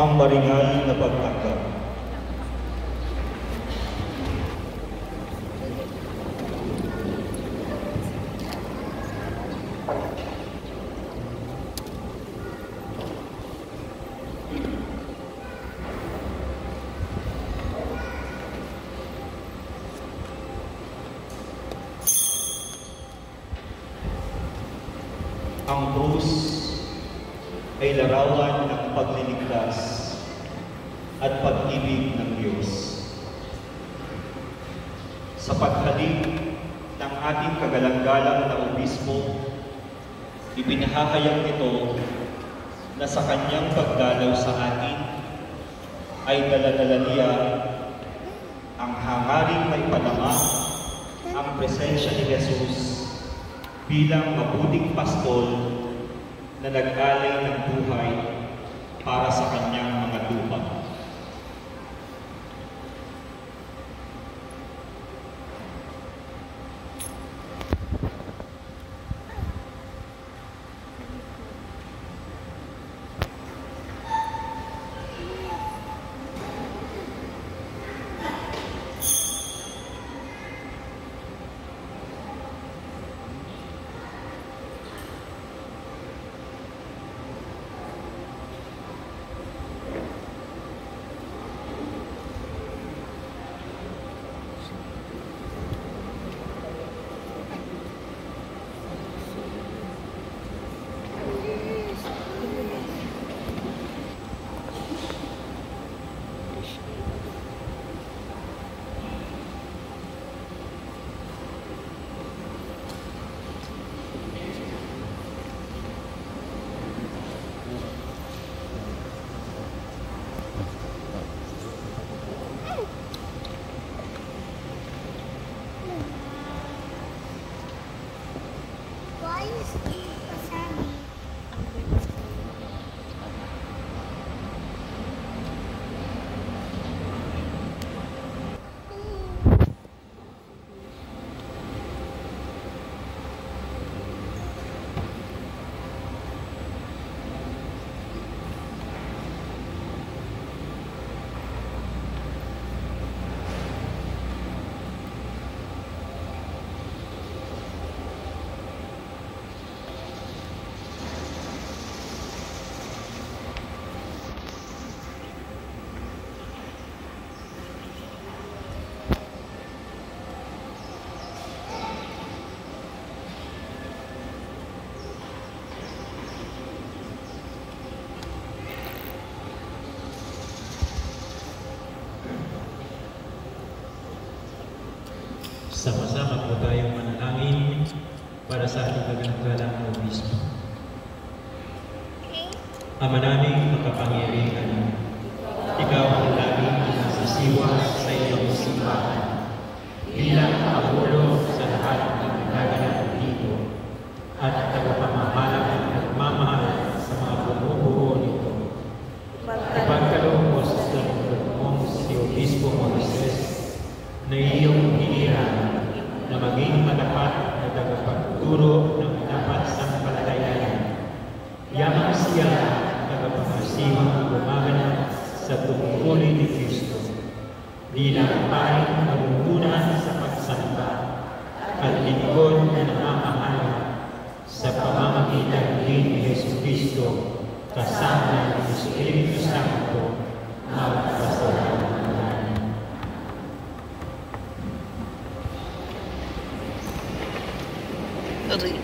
Ang maringal na pag-akap. Ang krus ay larawan ng pagliligtas at pag-ibig ng Diyos. Sa paghalik ng ating kagalang-galang na obispo, ipinahahayag nito na sa kanyang pagdalaw sa atin ay dala-dala niya ang hangaring maipadama ang presensya ni Jesus bilang mabuting pastol na nag-alay ng buhay para sa kanyang mga tupa. Sama-sama po tayong manalangin para sa ating kagalang-galang na obispo. Ama naming makapangyarihan, ikaw ang laging nasisiwa sa iyong simbahan bilang pangulo sa lahat ng nagaganap dito at tagapamahalang at nagmamahal sa mga bumubuo nito. Ipagkaloob mo sa lingkod mong si Obispo Moises na iyong hiniran na maging matapat na tagapagturo ng dapat sampalatayan. Yamang siya tagapangasiwang gumaganap sa tungkulin ni Kristo bilang paring maruntunan sa pagsamba at lingkod na namamahala sa pamamagitan din ni Jesucristo kasama ng Espiritu Santo magpasalamat. Aray.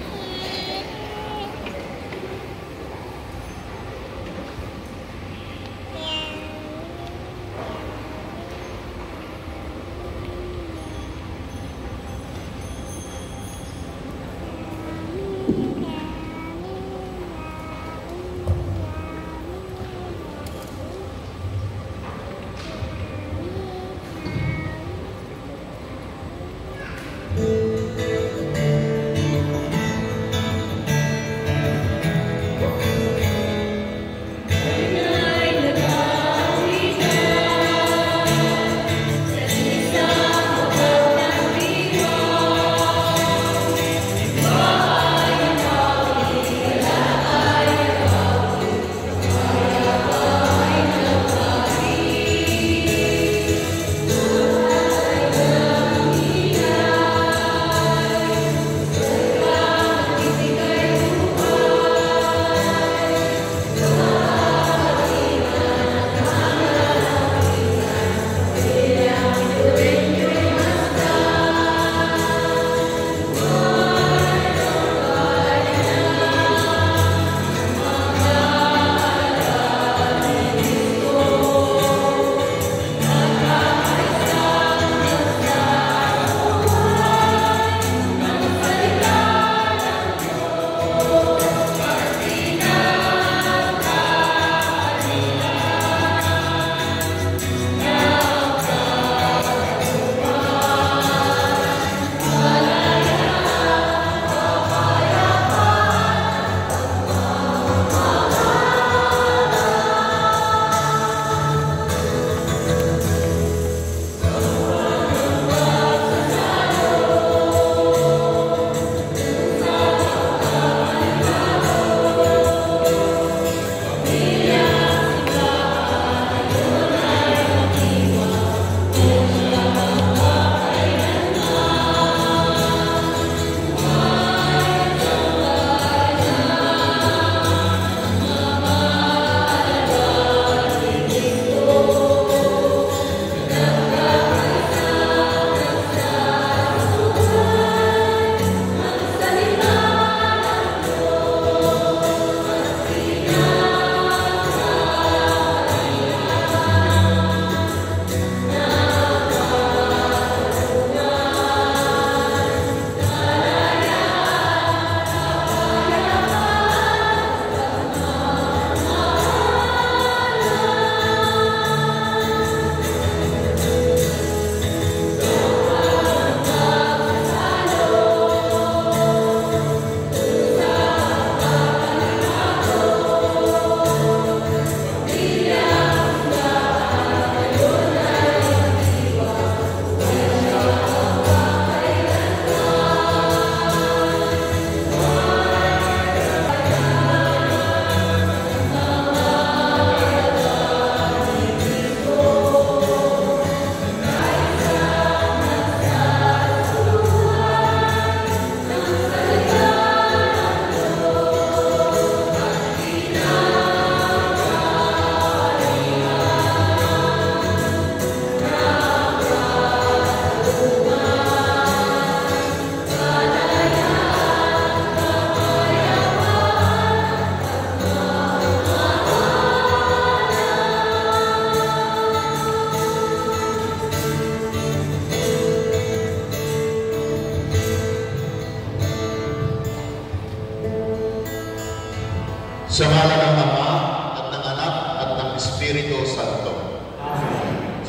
Sa ngalan ng Ama at ng Anak at ng Espiritu Santo.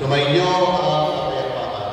Sumainyo ang kapayapaan.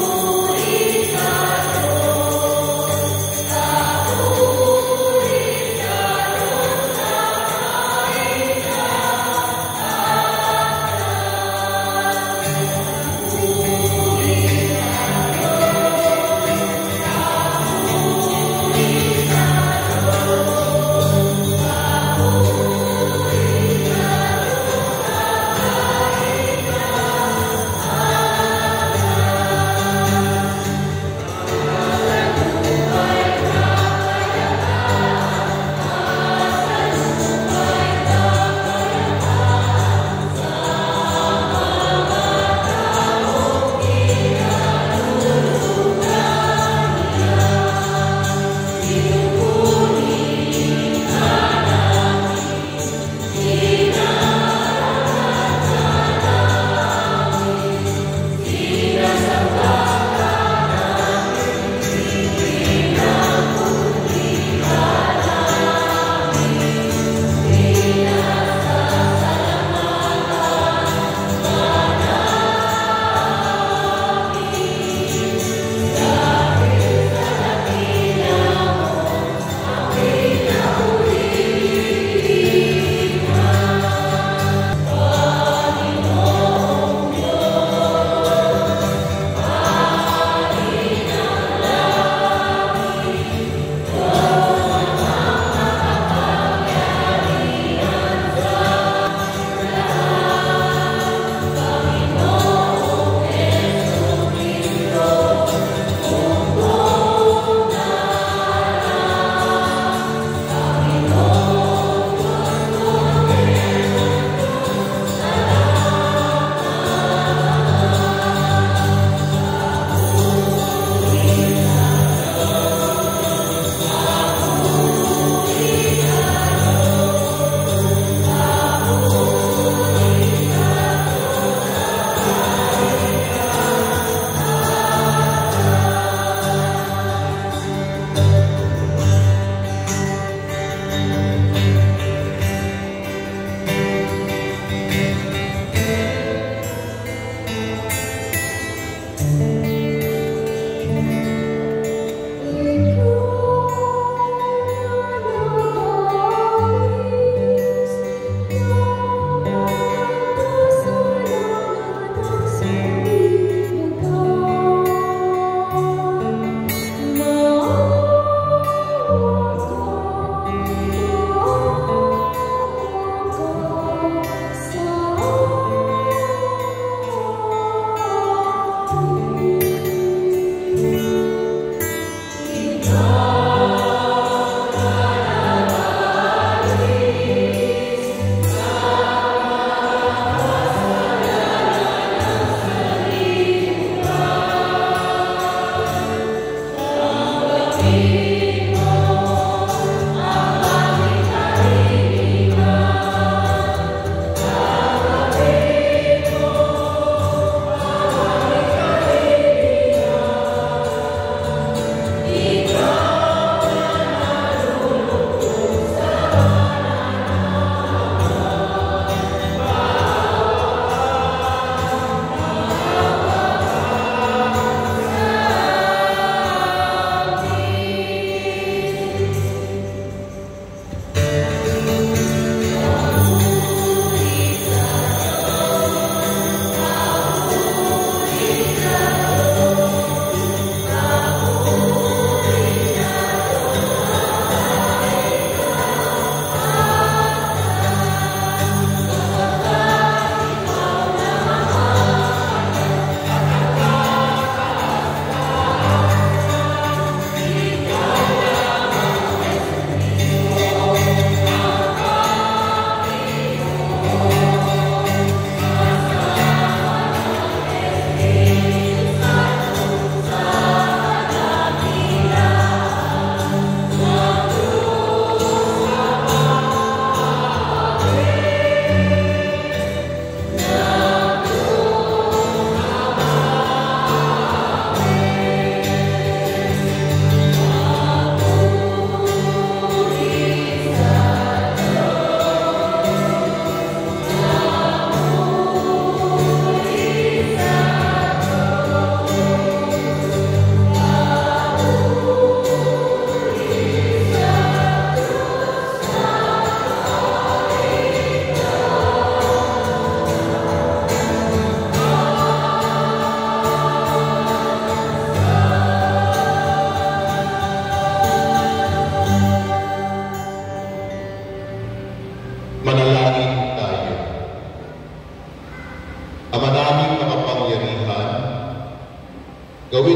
Uri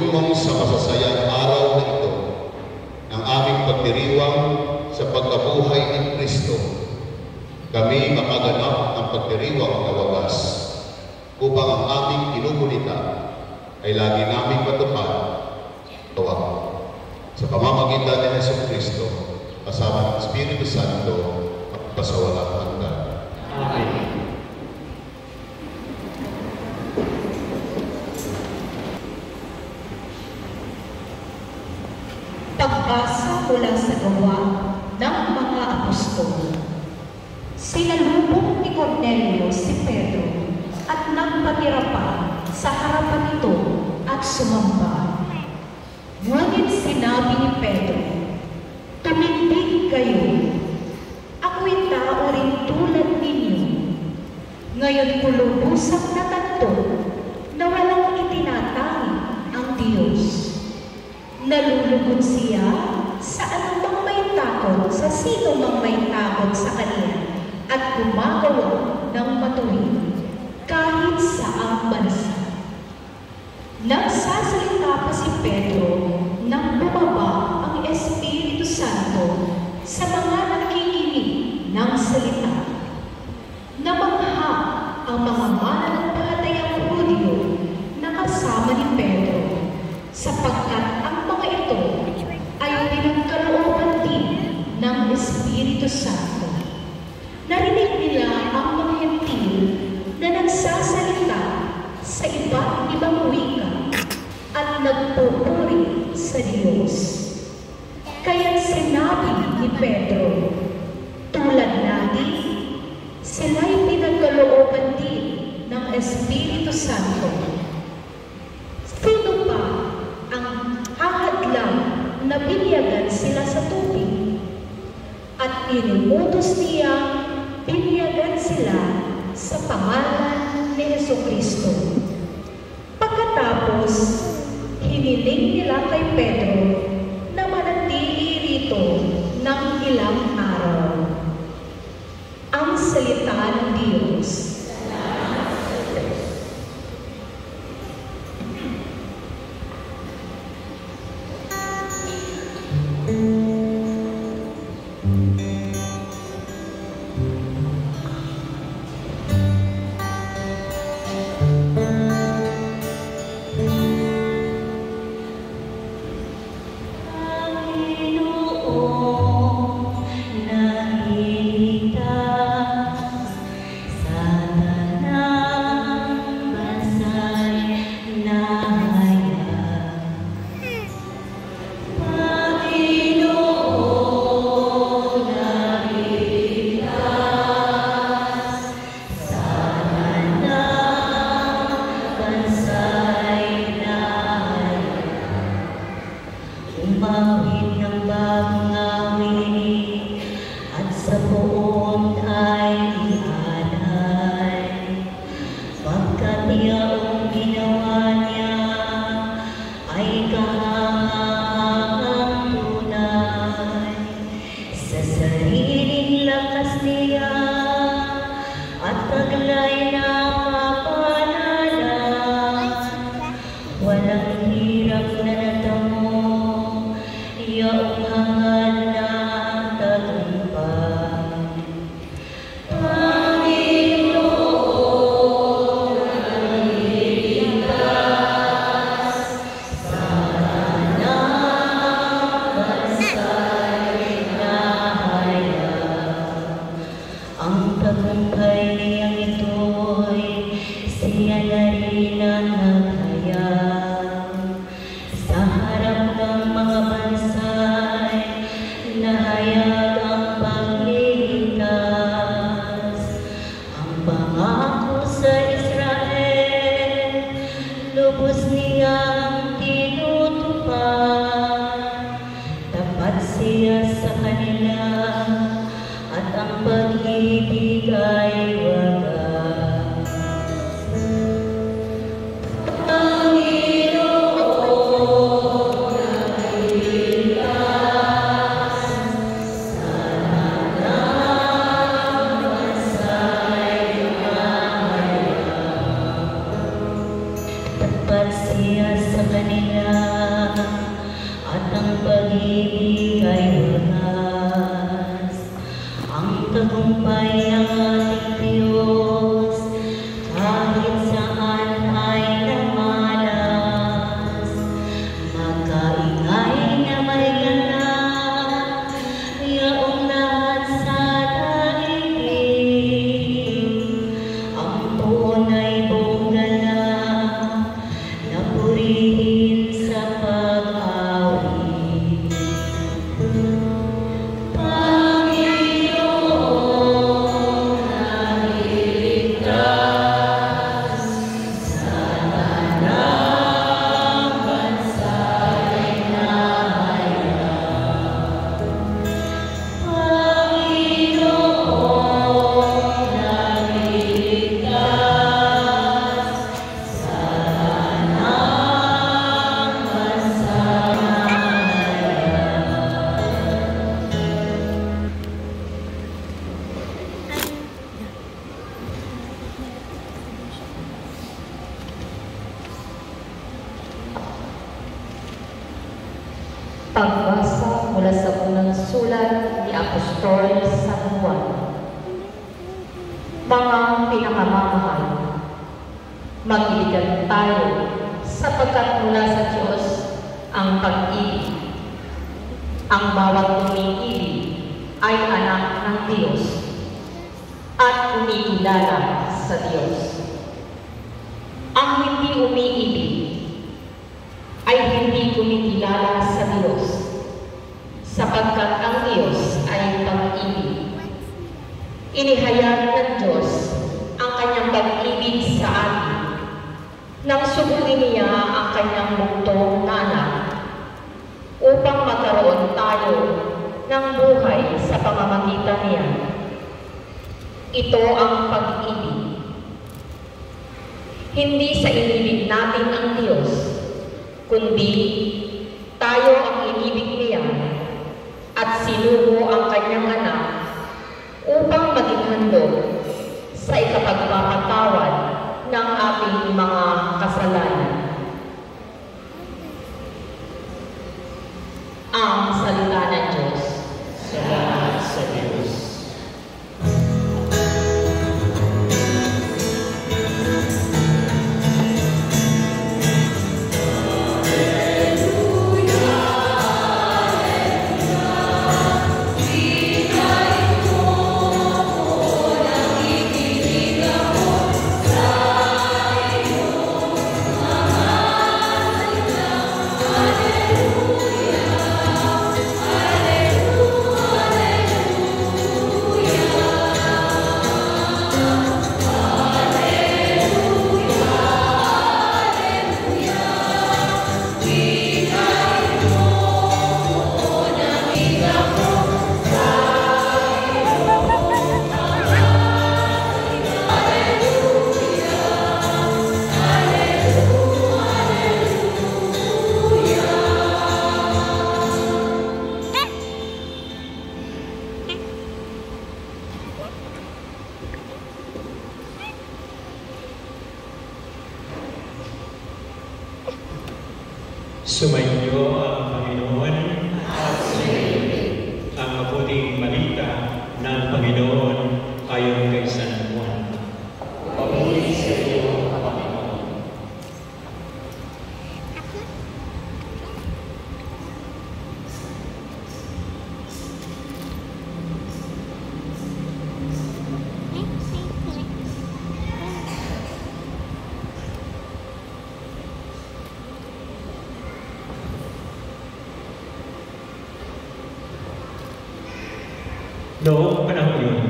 mong sa masasayang araw na ito ng aming pagdiriwang sa pagkabuhay ni Kristo, kami makaganap ng pagdiriwang na wagas upang ang aming kinubulita ay lagi naming matupad tawag sa pamamagitan ni Jesucristo kasama ng Espiritu Santo at pasawalang hanggan. Amen. Pagbasa mula sa Gawa ng mga Apostol. Sinalubong ni Cornelio si Pedro at nagpatira pa sa harapan nito at sumamba. Ngunit sinabi ni Pedro, "Tumindig kayo. Ako'y tao rin tulad ninyo. Ngayon ko lubusang natanto na walang itinatanggi ang Diyos. Nalulugod siya sa anumang may takot sa sino mang may takot sa Kanya at gumagawa ng matuwid kahit saang bansa." Nagsasalita pa si Pedro nang bumaba ang Espiritu Santo sa mga nakikinig ng salita. Namangha ang mga mananampalatayang Hudyo na kasama ni Pedro sapagkat ang mga ito ay pinagkalooban din ng Espiritu Santo. Narinig nila ang mga Hentil na nagsasalita sa iba't ibang wika at nagpupuri sa Diyos. Kaya sinabi ni Pedro, tulad natin, sila'y pinagkalooban din ng Espiritu Santo. Sino pa ang hahadlang na binyagan sila sa tubig? At iniutos niya binyagan sila sa pangalan ni Jesucristo. Pagkatapos, hiniling nila kay Pedro na manatili rito ng ilang araw. Ang salita ng Diyos. Na Pagbasa mula sa unang sulat ni Apostol San Juan. Mga pinakamamahal, mag-ibigan tayo sapagkat mula sa Diyos ang pag-ibig. Ang bawat umiibig ay anak ng Diyos at kumikilala sa Diyos. Ang hindi umiibig ay hindi kumikilala sa Diyos, sapagkat ang Diyos ay pag-ibig. Inihayag ng Diyos ang kanyang pag-ibig sa atin nang sugurin niya ang kanyang bugtong na anak upang magkaroon tayo ng buhay sa pamamagitan niya. Ito ang pag-ibig. Hindi sa inibig natin ang Diyos, kundi tayo ang inibig niya at sinugo ang kanyang anak upang maging handog sa ikapagpapatawad ng ating mga kasalanan. Ang salita ng Diyos. Salamat sa Diyos. Sumainyo ang Panginoon at ang mabuting balita ng Panginoon ayon kay San Juan. Papuri sa iyo, Panginoon. Noong panahon yun,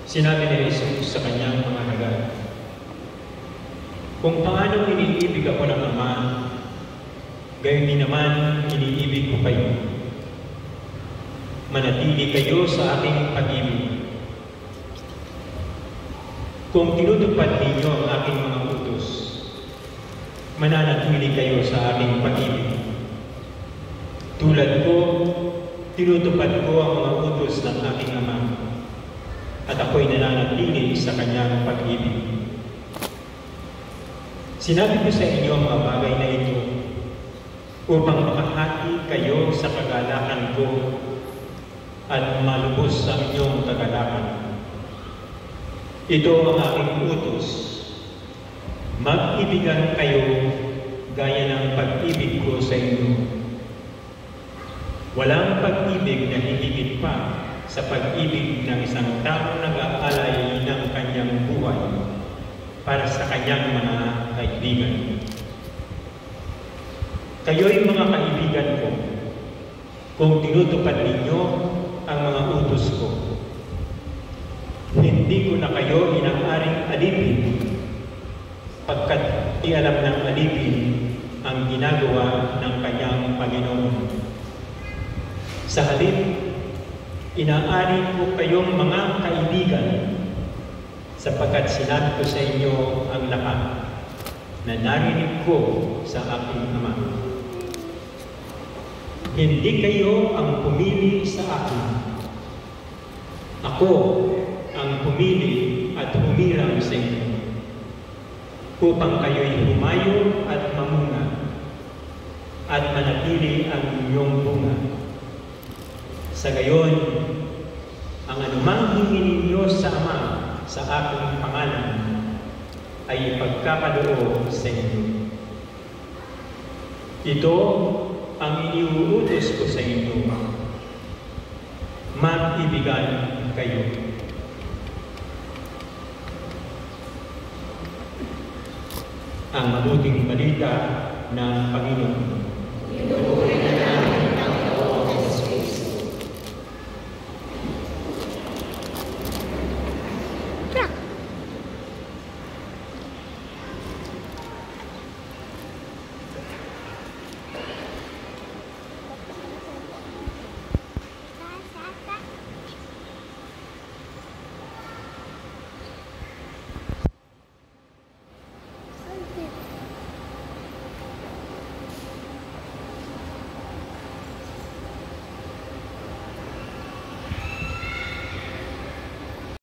sinabi ni Jesus sa kanyang mga hagad, kung paano iniibig ako ng Ama, gayon din naman iniibig ko kayo. Manatili kayo sa aking pag-ibig. Kung tinutupad ninyo ang aking mga utos, mananatili kayo sa aking pag-ibig. Tulad ko, tinutupad ko ang mga utos ng aking Ama, at ako'y nananatili sa kanyang pag-ibig. Sinabi ko sa inyo ang mga bagay na ito upang makahati kayo sa kagalakan ko at malubos sa inyong kagalakan. Ito ang aking utos. Mag-ibigan kayo gaya ng pag-ibig ko sa inyo. Walang pag-ibig na hihigit pa sa pag-ibig ng isang taong nag-aalay ng kanyang buhay para sa kanyang mga kaibigan. Kayo'y mga kaibigan ko kung tinutupad ninyo ang mga utos ko. Hindi ko na kayo inaaring alipin pagkat ialam ng alipin ang ginagawa ng kanyang Panginoon. Sa halip, inaari ko kayong mga kaibigan sapagkat sinabi ko sa inyo ang lahat na narinig ko sa aking Ama. Hindi kayo ang pumili sa akin. Ako ang pumili at humirang sa inyo upang kayo'y humayo at mamuna at manatili ang inyong bunga. Sa gayon, ang anumang hingin ninyo sa Ama sa aking pangalan ay ipagkakaloob sa inyo. Ito ang iniuutos ko sa inyo. Mag-ibigan kayo. Ang mabuting balita ng Panginoon.